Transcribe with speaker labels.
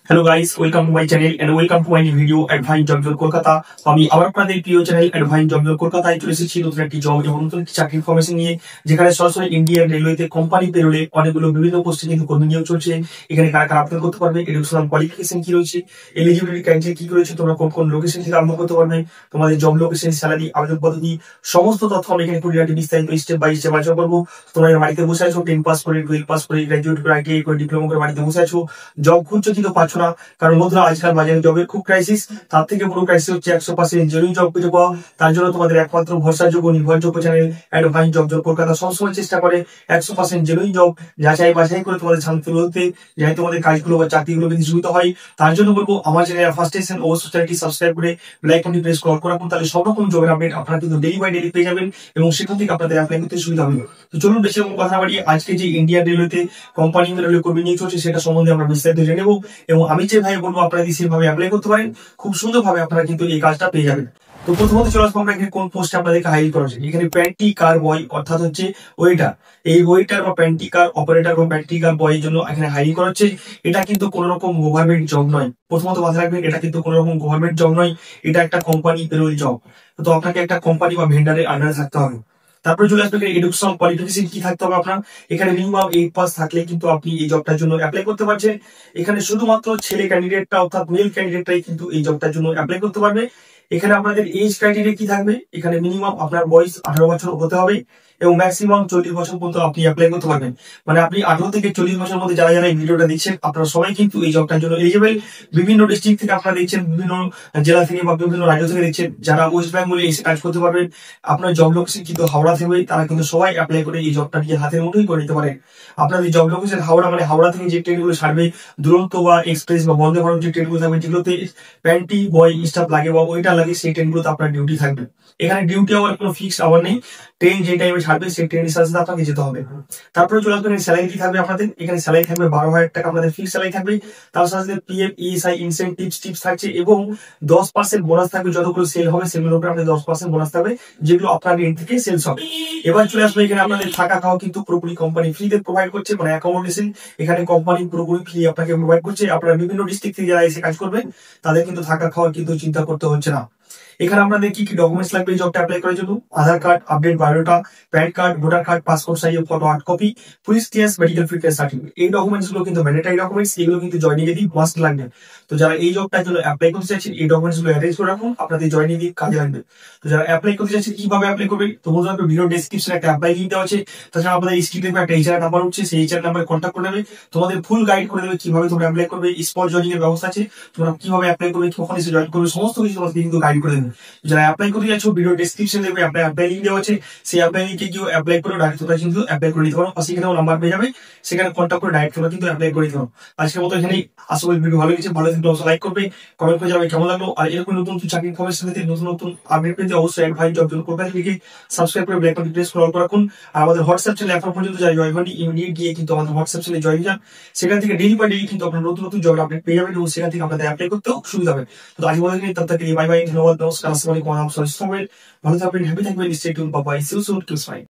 Speaker 1: Hello guys, welcome to my channel and welcome to my new video Advine job zone Kolkata. তো আমি আবার আপনাদের প্রিয় চ্যানেল অ্যাডভাইন জব জোন কলকাতায় চলে এসেছি নতুন একটি জব এবং নতুন একটি চাকরি ইনফরমেশন নিয়ে, যেখানে সরাসরি ইন্ডিয়ান রেলওয়েতে কোম্পানি পেরোলে অনেকগুলো বিভিন্ন পোস্টে কিন্তু কর্মী নিয়োগ চলছে। এখানে কারা কারা আবেদন করতে পারবে, এডুকেশনাল কোয়ালিফিকেশন কি রয়েছে, এলিজিবিলিটি ক্রাইটেরিয়া কি রয়েছে, তোমরা কোন কোন লোকেশন থেকে আবেদন করতে পারবে, তোমাদের জব লোকেশন, স্যালারি, আবেদন পদ্ধতি, সমস্ত তথ্য আমি এখানে খুঁটিনাটি বিস্তারিত স্টেপ বাই স্টেপ আলোচনা করবো। তোমরা বাড়িতে বসে আছো, 10 পাস করে, 12 পাস করে, গ্রাজুয়েট করে, আইটিআই করে, ডিপ্লোমা করে বাড়িতে বসে আছো, জব খুঁজছো কিন্তু পাচ্ছ না। কারণ বন্ধুরা, আজকাল বাজারে জবের খুব ক্রাইসিস। তার থেকে বড় ক্রাইসিস হচ্ছে 100% জেনুইন জব খুঁজে পাওয়া। তার জন্য তোমাদের একমাত্র ভরসাযোগ্য নির্ভরযোগ্য চ্যানেল অ্যাডভাইন জব জব কলকাতা সবসময় চেষ্টা করে 100% জেনুইন জব যাচাই বাছাই করে তোমাদের শান্তি বলতে, যাতে তোমাদের কাজগুলো বা চাকরিগুলো কিন্তু সুবিধা হয়। তার জন্য বলবো, আমার চ্যানেল ফার্স্ট এসেছেন অবশ্যই চ্যানেলটি সাবস্ক্রাইব করে লাইক বাটনটি প্রেস করে রাখুন। তাহলে সব রকম জবের আপডেট আপনারা কিন্তু ডেইলি বাই ডেইলি পেয়ে যাবেন এবং সেখান থেকে আপনাদের অ্যাপ্লাই করতে সুবিধা হবে। তো চলুন বেশি রকম কথা বাড়িয়ে আজকে যে ইন্ডিয়ান রেলওয়েতে কোম্পানি রেলওয়ে কর্মী নিয়োগ চলছে সেটা সম্বন্ধে আমরা বিস্তারিত জেনে নেব। এবং আমি যেভাবে বলবো আপনারা সেভাবে অ্যাপ্লাই করতে পারেন, খুব সুন্দরভাবে আপনারা কিন্তু এই কাজটা পেয়ে যাবেন। তো প্রথমত চলে আসবো আমরা এখানে কোন পোস্টে আপনাদেরকে হায়ার করা হচ্ছে। এখানে প্যান্টি কার বয় অর্থাৎ হচ্ছে ওয়েটার, এই ওয়েটার বা প্যান্টি কার অপারেটর বা প্যান্টি কার বয়ের জন্য এখানে হায়ার করা হচ্ছে। এটা কিন্তু কোনো রকম গভর্নমেন্ট জব নয়, প্রথমত মাথায় রাখবেন, এটা কিন্তু কোনো রকম গভর্নমেন্ট জব নয়, এটা একটা কোম্পানি পেরোল জব। তো আপনাকে একটা কোম্পানি বা ভেন্ডারের আন্ডারে থাকতে হবে। তারপরে চলে আসবে এডুকেশনাল কোয়ালিফিকেশন কি থাকতে হবে আপনার। এখানে মিনিমাম 8 পাস থাকলে কিন্তু আপনি এই জবটার জন্য অ্যাপ্লাই করতে পারছেন। এখানে শুধুমাত্র ছেলে ক্যান্ডিডেটটা অর্থাৎ মেল ক্যান্ডিডেটটাই কিন্তু এই জবটার জন্য অ্যাপ্লাই করতে পারবে। এখানে আপনাদের এজ ক্রাইটেরিয়া কি থাকবে, এখানে মিনিমাম আপনার বয়স 18 বছর হতে হবে এবং ম্যাক্সিমাম 40 বছর পর্যন্ত আপনি অ্যাপ্লাই করতে পারবেন। মানে আপনি 18 থেকে 40 বছরের মধ্যে যারা যারা এই ভিডিওটা দেখছেন, আপনারা সবাই কিন্তু এই জবটার জন্য এলিজিবল। বিভিন্ন ডিস্ট্রিক্ট থেকে আপনারা দেখছেন, বিভিন্ন জেলা থেকে বা বিভিন্ন রাজ্য থেকে দেখছেন, যারা ওয়েস্ট বেঙ্গলে এসে কাজ করতে পারবেন, আপনার জব লোকেশন কিন্তু হাওড়া থেকে, তারা কিন্তু সবাই অ্যাপ্লাই করে এই জবটা নিয়ে হাতের মুঠোই করে নিতে পারেন। আপনাদের জব লোকেশন হাওড়া, মানে হাওড়া থেকে যে ট্রেনগুলো ছাড়বে, দুরন্ত বা এক্সপ্রেস বা বন্দে ভারত যে ট্রেনগুলো থাকবে, যেগুলোতে প্যান্টি বয় স্টাফ লাগে বা ওইটা লাগে, সেই ট্রেনগুলোতে আপনার ডিউটি থাকবে। এখানে ডিউটি আওয়ার কোনো ফিক্সড আওয়ার নেই, ট্রেন যে টাইমে ছাড়বে সেই ট্রেনের সাথে সাথে আপনাকে যেতে হবে। তারপরে চলে আসবেন স্যালারি কি থাকবে আপনাদের। এখানে স্যালারি থাকবে 12,000 টাকা, আপনাদের ফিক্স স্যালারি থাকবে। তার সাথে সাথে পিএফ, ইএসআই, ইনসেন্টিভস, টিপস থাকছে এবং 10% বোনাস থাকবে। যতগুলো সেল হবে সেগুলোর উপরে আপনাদের 10% বোনাস থাকবে, যেগুলো আপনার রেন্ট থেকে সেলস হবে। এবার চলে আসবে এখানে আপনাদের থাকা খাওয়া কিন্তু পুরোপুরি কোম্পানি ফ্রিতে প্রোভাইড করছে, মানে অ্যাকোমোডেশন এখানে কোম্পানি পুরোপুরি ফ্রি আপনাকে প্রোভাইড করছে। আপনারা বিভিন্ন ডিস্ট্রিক্ট থেকে যারা এসে কাজ করবেন, তাদের কিন্তু থাকা খাওয়ার কিন্তু চিন্তা করতে হচ্ছে না। এখানে আপনাদের কি কি ডকুমেন্টস লাগবে এই জবটা অ্যাপ্লাই করার জন্য: Aadhaar card, update biodata, PAN card, voter card, passport সাইজের photo 8 copy, police clearance, medical fitness certificate. এই ডকুমেন্টস গুলো কিন্তু ম্যান্ডেটরি ডকুমেন্টস, এগুলো কিন্তু জয়নিং এ মাস্ট লাগবে। তো যারা এই জবটার জন্য অ্যাপ্লাই করতে চাইছেন, এই ডকুমেন্টস গুলো অ্যারেঞ্জ করে রাখুন, আপনাদের জয়নিং এ কাজে লাগবে। তো যারা অ্যাপ্লাই করতে চাইছেন, কিভাবে অ্যাপ্লাই করবে, তো বন্ধুরা ভিডিও ডেসক্রিপশনে একটা অ্যাপ্লাই লিংক দেওয়া আছে। তাছাড়া আপনাদের স্ক্রিনে একটা এইচআর নাম্বার উঠছে, সেই এইচআর নাম্বারে কন্ট্যাক্ট করে নেবে, তোমাদের ফুল গাইড করে দেবে কিভাবে তোমরা অ্যাপ্লাই করবে। স্পট জয়নিং এর ব্যবস্থা আছে, তোমরা কিভাবে অ্যাপ্লাই করবে, কখন এসে জয়েন করবে, সমস্ত কিছু তোমাদের কিন্তু গাইড করে দেবে। যারা অ্যাপ্লাই করতে যাচ্ছ, ভিডিও ডেসক্রিপশন দেখবে অ্যাপ্লাই লিংক দেওয়া আছে, সেই অ্যাপ্লাই লিংকে গিয়ে অ্যাপ্লাই করে ডাইরেক্ট তোমরা কিন্তু অ্যাপ্লাই করে দিতে পারো। আর সেখানেও নাম্বার পেয়ে যাবে, সেখানে কন্ট্যাক্ট করে ডাইরেক্ট তোমরা কিন্তু অ্যাপ্লাই করে দিতে পারো। আজকের মতো এখানেই। আশা করি ভিডিও ভালো লেগেছে, ভালো লাগলে অবশ্যই লাইক করবে, কমেন্ট করে যাবে কেমন লাগলো। আর এরকম নতুন নতুন চাকরি ইনফরমেশন পেতে, নতুন নতুন আপডেট পেতে অবশ্যই অ্যাডভাইস জব জব কলকাতা লিখে সাবস্ক্রাইব করে ব্ল্যাক বাটন প্রেস করে অল করে রাখুন। আর আমাদের হোয়াটসঅ্যাপ চ্যানেল এখন পর্যন্ত যারা জয়েন হয়নি, ইমিডিয়েট গিয়ে কিন্তু আমাদের হোয়াটসঅ্যাপ চ্যানেলে জয়েন যান। সেখান থেকে ডেইলি বাই ডেইলি কিন্তু আপনারা নতুন নতুন জব আপডেট পেয়ে যাবেন এবং সেখান থেকে আপনাদের অ্যাপ্লাই করতেও সুবিধা হবে। তো আজ বলে নিই, তব তক বাই বাই, ধন্যবাদ, নমস্কার, আসসালামু আলাইকুম, ভালো থাকবেন, হ্যাপি থাকবেন, stay tune, bye bye, see you soon, keeps fine.